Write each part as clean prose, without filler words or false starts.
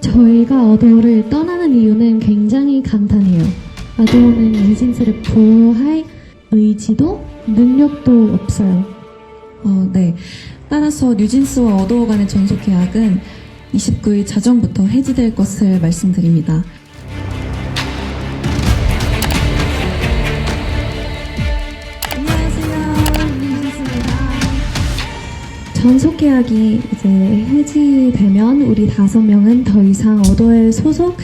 저희가 어도어를 떠나는 이유는 굉장히 간단해요. 어도어는 뉴진스를 보호할 의지도 능력도 없어요. 네. 따라서 뉴진스와 어도어 간의 전속 계약은 29일 자정부터 해지될 것을 말씀드립니다. 안녕하세요, 뉴진스입니다. 전속 계약이 이제 해지되면 우리 5명은 더 이상 어도어의 소속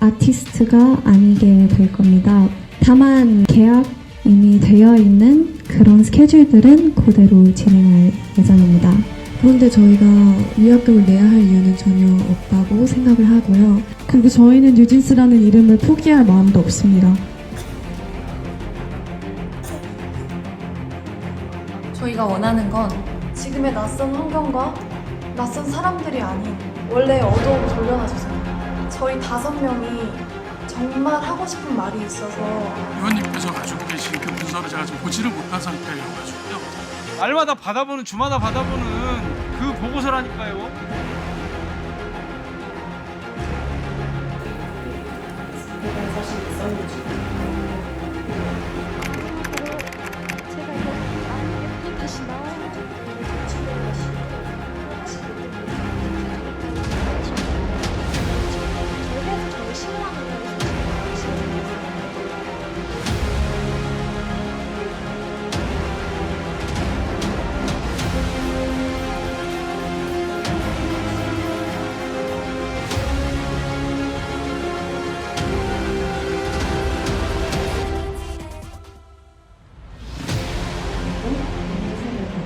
아티스트가 아니게 될 겁니다. 다만 계약 이미 되어 있는 그런 스케줄들은 그대로 진행할 예정입니다. 그런데 저희가 위약금을 내야 할 이유는 전혀 없다고 생각을 하고요. 그리고 저희는 뉴진스라는 이름을 포기할 마음도 없습니다. 저희가 원하는 건 지금의 낯선 환경과 낯선 사람들이 아닌 원래 어도어로 돌려놔주세요. 저희 5명이 정말 하고 싶은 말이 있어서 의원님께서 가지고 계신 그 문서를 제가 지금 보지를 못한 상태여가지고요. 날마다 받아보는, 주마다 받아보는 그 보고서라니까요.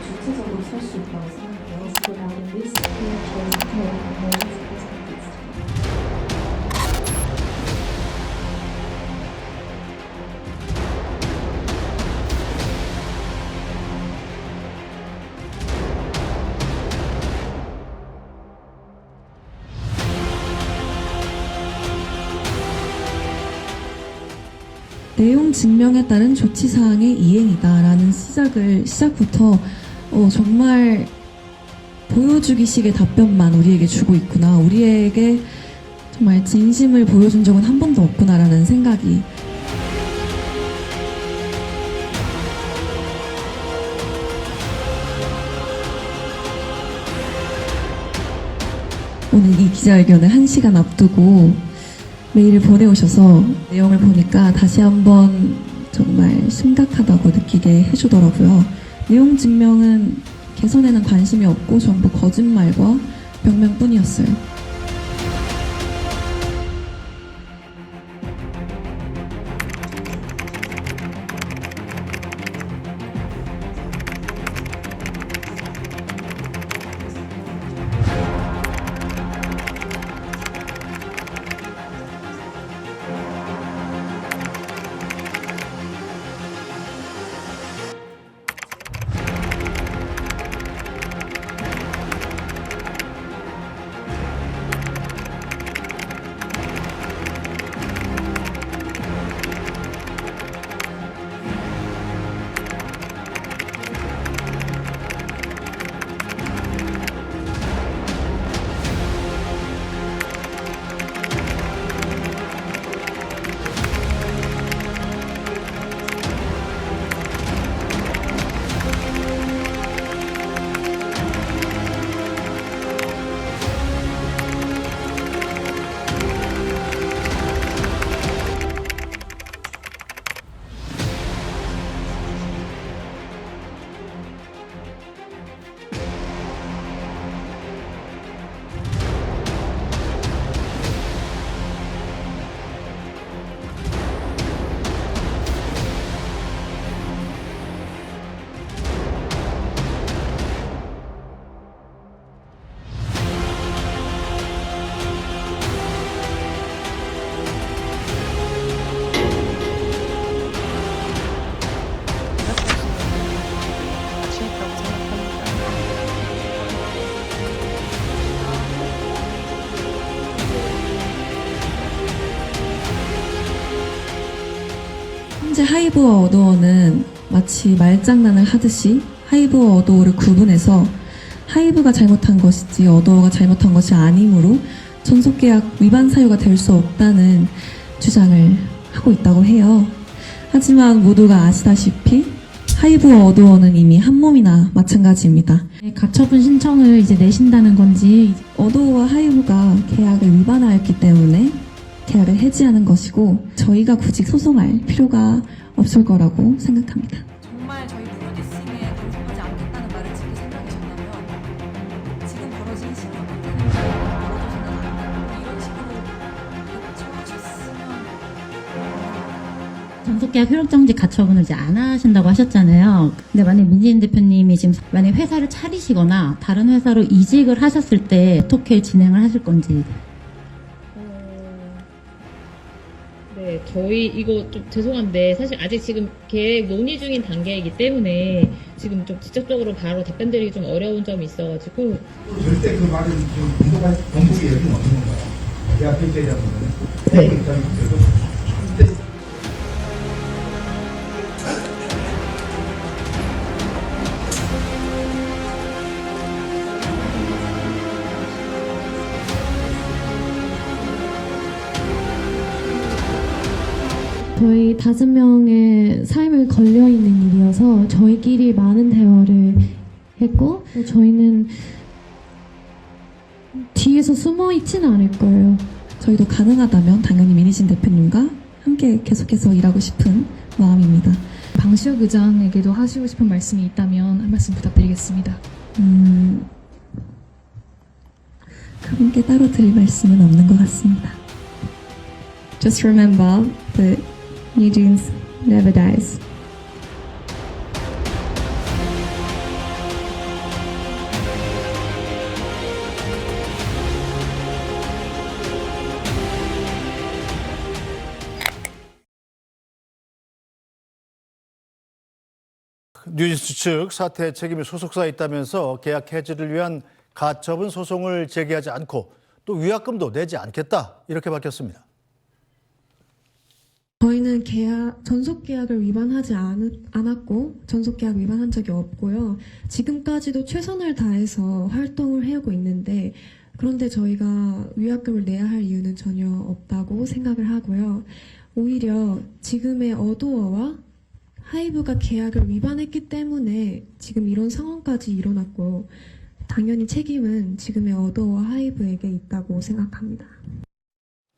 주체적으로 설 수 있다고 생각해요. 지금 리스크 저희 내용 증명에 따른 조치사항의 이행이다라는 시작부터 정말 보여주기식의 답변만 우리에게 주고 있구나. 우리에게 정말 진심을 보여준 적은 한 번도 없구나라는 생각이 오늘 이 기자회견을 1시간 앞두고 메일을 보내오셔서 내용을 보니까 다시 한번 정말 심각하다고 느끼게 해주더라고요. 내용 증명은 개선에는 관심이 없고 전부 거짓말과 변명뿐이었어요. 현재 하이브와 어도어는 마치 말장난을 하듯이 하이브와 어도어를 구분해서 하이브가 잘못한 것이지 어도어가 잘못한 것이 아니므로 전속계약 위반 사유가 될 수 없다는 주장을 하고 있다고 해요. 하지만 모두가 아시다시피 하이브와 어도어는 이미 한 몸이나 마찬가지입니다. 가처분 신청을 이제 내신다는 건지 어도어와 하이브가 계약을 위반하였기 때문에 계약을 해지하는 것이고 저희가 굳이 소송할 필요가 없을 거라고 생각합니다. 정말 저희 무료디싱에 동참하지 않겠다는 말을 지킬 생각이셨다면 지금 벌어진 시간 같은 벌어져서는 안 되고 이런 식으로 대처하셨으면 전속계약 효력정지 가처분을 이제 안 하신다고 하셨잖아요. 근데 만약 민지인 대표님이 지금 만약 회사를 차리시거나 다른 회사로 이직을 하셨을 때 어떻게 진행을 하실 건지. 네, 저희 이거 좀 죄송한데 사실 아직 지금 계획 논의 중인 단계이기 때문에 지금 좀 직접적으로 바로 답변 드리기 좀 어려운 점이 있어가지고 절대 그 말은 좀 공부의 여지는 없는 건가요? 계약 해지라는 거는 네. 입장에서도 저희 5명의 삶을 걸려있는 일이어서 저희끼리 많은 대화를 했고 저희는 뒤에서 숨어 있지는 않을 거예요. 저희도 가능하다면 당연히 민희진 대표님과 함께 계속해서 일하고 싶은 마음입니다. 방시혁 의장에게도 하시고 싶은 말씀이 있다면 한 말씀 부탁드리겠습니다. 그분께 따로 드릴 말씀은 없는 것 같습니다. Just remember that New Jeans never dies. 뉴진스 측 사퇴 책임이 소속사에 있다면서 계약 해지를 위한 가처분 소송을 제기하지 않고 또 위약금도 내지 않겠다 이렇게 밝혔습니다. 저희는 전속계약을 위반하지 않았고 전속계약 위반한 적이 없고요. 지금까지도 최선을 다해서 활동을 해오고 있는데 그런데 저희가 위약금을 내야 할 이유는 전혀 없다고 생각을 하고요. 오히려 지금의 어도어와 하이브가 계약을 위반했기 때문에 지금 이런 상황까지 일어났고 당연히 책임은 지금의 어도어와 하이브에게 있다고 생각합니다.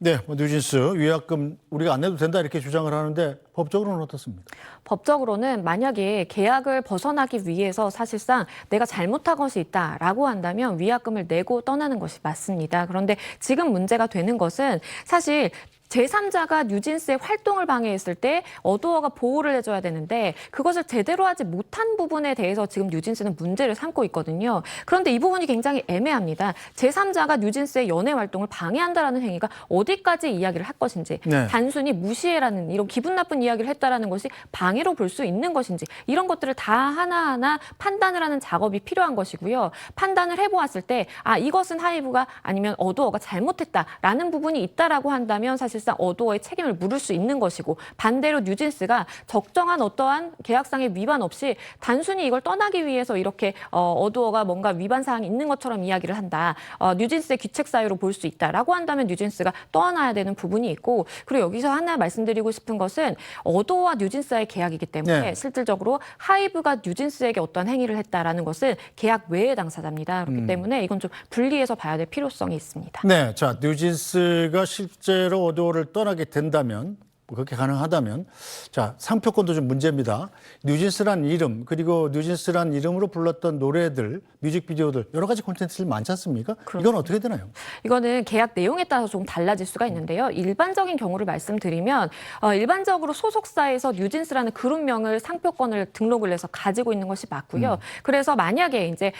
네, 뉴진스 위약금 우리가 안 내도 된다 이렇게 주장을 하는데 법적으로는 어떻습니까? 법적으로는 만약에 계약을 벗어나기 위해서 사실상 내가 잘못한 것이 있다라고 한다면 위약금을 내고 떠나는 것이 맞습니다. 그런데 지금 문제가 되는 것은 사실 제3자가 뉴진스의 활동을 방해했을 때 어도어가 보호를 해줘야 되는데 그것을 제대로 하지 못한 부분에 대해서 지금 뉴진스는 문제를 삼고 있거든요. 그런데 이 부분이 굉장히 애매합니다. 제3자가 뉴진스의 연애 활동을 방해한다라는 행위가 어디까지 이야기를 할 것인지 네. 단순히 무시해라는 이런 기분 나쁜 이야기를 했다라는 것이 방해로 볼 수 있는 것인지 이런 것들을 다 하나하나 판단을 하는 작업이 필요한 것이고요. 판단을 해보았을 때 이것은 하이브가 아니면 어도어가 잘못했다라는 부분이 있다라고 한다면 사실상 어도어의 책임을 물을 수 있는 것이고 반대로 뉴진스가 적정한 어떠한 계약상의 위반 없이 단순히 이걸 떠나기 위해서 이렇게 어도어가 뭔가 위반 사항이 있는 것처럼 이야기를 한다. 뉴진스의 귀책 사유로 볼 수 있다라고 한다면 뉴진스가 떠나야 되는 부분이 있고 그리고 여기서 하나 말씀드리고 싶은 것은 어도어와 뉴진스의 계약이기 때문에 네. 실질적으로 하이브가 뉴진스에게 어떤 행위를 했다라는 것은 계약 외의 당사자입니다. 그렇기 때문에 이건 좀 분리해서 봐야 될 필요성이 있습니다. 네, 자 뉴진스가 실제로 어도어를 떠나게 된다면 그렇게 가능하다면 자 상표권도 좀 문제입니다. 뉴진스란 이름 그리고 뉴진스란 이름으로 불렀던 노래들 뮤직비디오들 여러 가지 콘텐츠들 많지 않습니까? 그렇습니다. 이건 어떻게 되나요? 이거는 계약 내용에 따라서 조금 달라질 수가 있는데요. 일반적인 경우를 말씀드리면 일반적으로 소속사에서 뉴진스라는 그룹명을 상표권을 등록을 해서 가지고 있는 것이 맞고요. 그래서 만약에 이제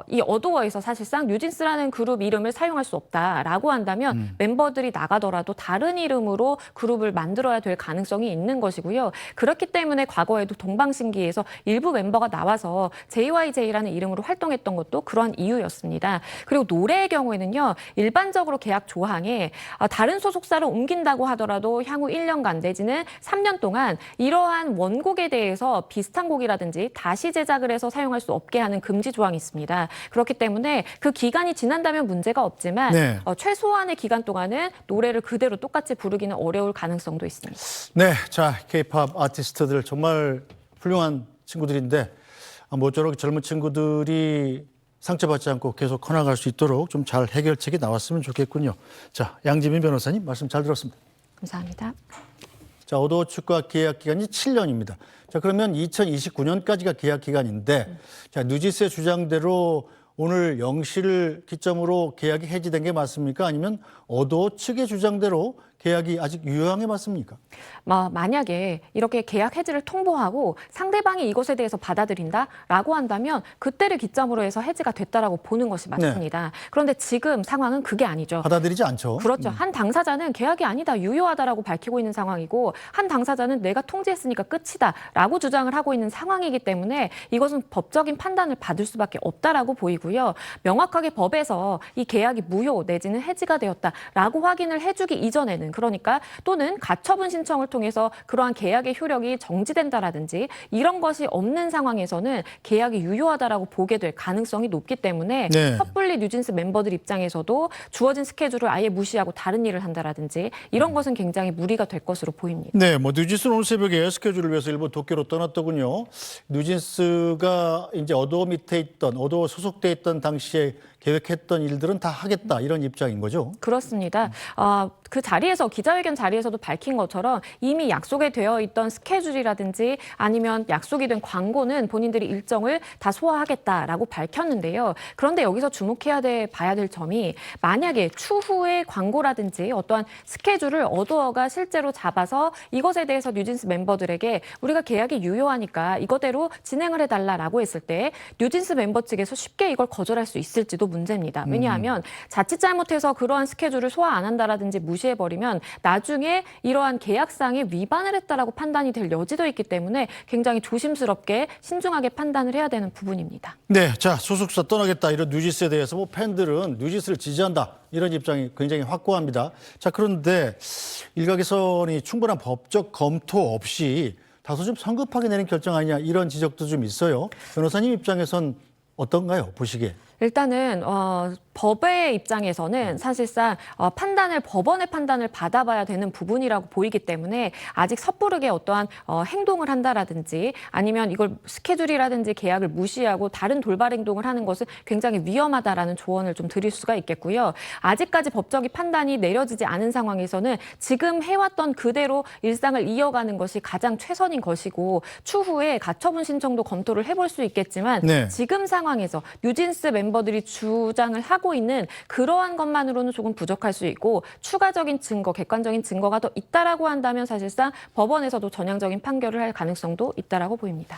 이 어도어에서 사실상 뉴진스라는 그룹 이름을 사용할 수 없다라고 한다면 멤버들이 나가더라도 다른 이름으로 그룹을 만들 만들어야 될 가능성이 있는 것이고요. 그렇기 때문에 과거에도 동방신기에서 일부 멤버가 나와서 JYJ라는 이름으로 활동했던 것도 그런 이유였습니다. 그리고 노래의 경우에는요. 일반적으로 계약 조항에 다른 소속사로 옮긴다고 하더라도 향후 1년간 내지는 3년 동안 이러한 원곡에 대해서 비슷한 곡이라든지 다시 제작을 해서 사용할 수 없게 하는 금지 조항이 있습니다. 그렇기 때문에 그 기간이 지난다면 문제가 없지만 네. 최소한의 기간 동안은 노래를 그대로 똑같이 부르기는 어려울 가능성도 있습니다. 네, 자, K-팝 아티스트들 정말 훌륭한 친구들인데 모쪼록 젊은 친구들이 상처받지 않고 계속 커나갈 수 있도록 좀 잘 해결책이 나왔으면 좋겠군요. 자, 양지민 변호사님 말씀 잘 들었습니다. 감사합니다. 자, 오도 축구와 계약 기간이 7년입니다. 자, 그러면 2029년까지가 계약 기간인데, 자, 뉴지스의 주장대로 오늘 0시를 기점으로 계약이 해지된 게 맞습니까? 아니면 오도 측의 주장대로 계약이 아직 유효한 게 맞습니까? 만약에 이렇게 계약 해지를 통보하고 상대방이 이것에 대해서 받아들인다라고 한다면 그때를 기점으로 해서 해지가 됐다라고 보는 것이 맞습니다. 그런데 지금 상황은 그게 아니죠. 받아들이지 않죠. 그렇죠. 한 당사자는 계약이 아니다, 유효하다라고 밝히고 있는 상황이고 한 당사자는 내가 통지했으니까 끝이다라고 주장을 하고 있는 상황이기 때문에 이것은 법적인 판단을 받을 수밖에 없다라고 보이고요. 명확하게 법에서 이 계약이 무효 내지는 해지가 되었다라고 확인을 해주기 이전에는 그러니까 또는 가처분 신청을 통해서 그러한 계약의 효력이 정지된다라든지 이런 것이 없는 상황에서는 계약이 유효하다라고 보게 될 가능성이 높기 때문에 섣불리 뉴진스 멤버들 입장에서도 주어진 스케줄을 아예 무시하고 다른 일을 한다라든지 이런 것은 굉장히 무리가 될 것으로 보입니다. 네, 뉴진스는 오늘 새벽에 스케줄을 위해서 일본 도쿄로 떠났더군요. 뉴진스가 이제 어도 밑에 있던, 어도 소속돼 있던 당시에 계획했던 일들은 다 하겠다 이런 입장인 거죠? 그렇습니다. 그 자리에서 기자회견 자리에서도 밝힌 것처럼 이미 약속에 되어 있던 스케줄이라든지 아니면 약속이 된 광고는 본인들이 일정을 다 소화하겠다라고 밝혔는데요. 그런데 여기서 주목해야 봐야 될 점이 만약에 추후에 광고라든지 어떠한 스케줄을 어도어가 실제로 잡아서 이것에 대해서 뉴진스 멤버들에게 우리가 계약이 유효하니까 이거대로 진행을 해달라라고 했을 때 뉴진스 멤버 측에서 쉽게 이걸 거절할 수 있을지도 문제입니다. 왜냐하면 자칫 잘못해서 그러한 스케줄을 소화 안 한다라든지 무시해버리면 나중에 이러한 계약상에 위반을 했다라고 판단이 될 여지도 있기 때문에 굉장히 조심스럽게 신중하게 판단을 해야 되는 부분입니다. 네, 자, 소속사 떠나겠다 이런 뉴진스에 대해서 팬들은 뉴진스를 지지한다 이런 입장이 굉장히 확고합니다. 자, 그런데 일각에서는 충분한 법적 검토 없이 다소 좀 성급하게 내린 결정 아니냐 이런 지적도 좀 있어요. 변호사님 입장에선 어떤가요, 보시기에? 일단은 법의 입장에서는 사실상 법원의 판단을 받아봐야 되는 부분이라고 보이기 때문에 아직 섣부르게 어떠한 행동을 한다라든지 아니면 이걸 스케줄이라든지 계약을 무시하고 다른 돌발 행동을 하는 것은 굉장히 위험하다라는 조언을 좀 드릴 수가 있겠고요. 아직까지 법적인 판단이 내려지지 않은 상황에서는 지금 해왔던 그대로 일상을 이어가는 것이 가장 최선인 것이고 추후에 가처분 신청도 검토를 해볼 수 있겠지만 지금 상황에서 뉴진스 멤버들이 주장을 하고 있는 그러한 것만으로는 조금 부족할 수 있고 추가적인 증거, 객관적인 증거가 더 있다라고 한다면 사실상 법원에서도 전향적인 판결을 할 가능성도 있다라고 보입니다.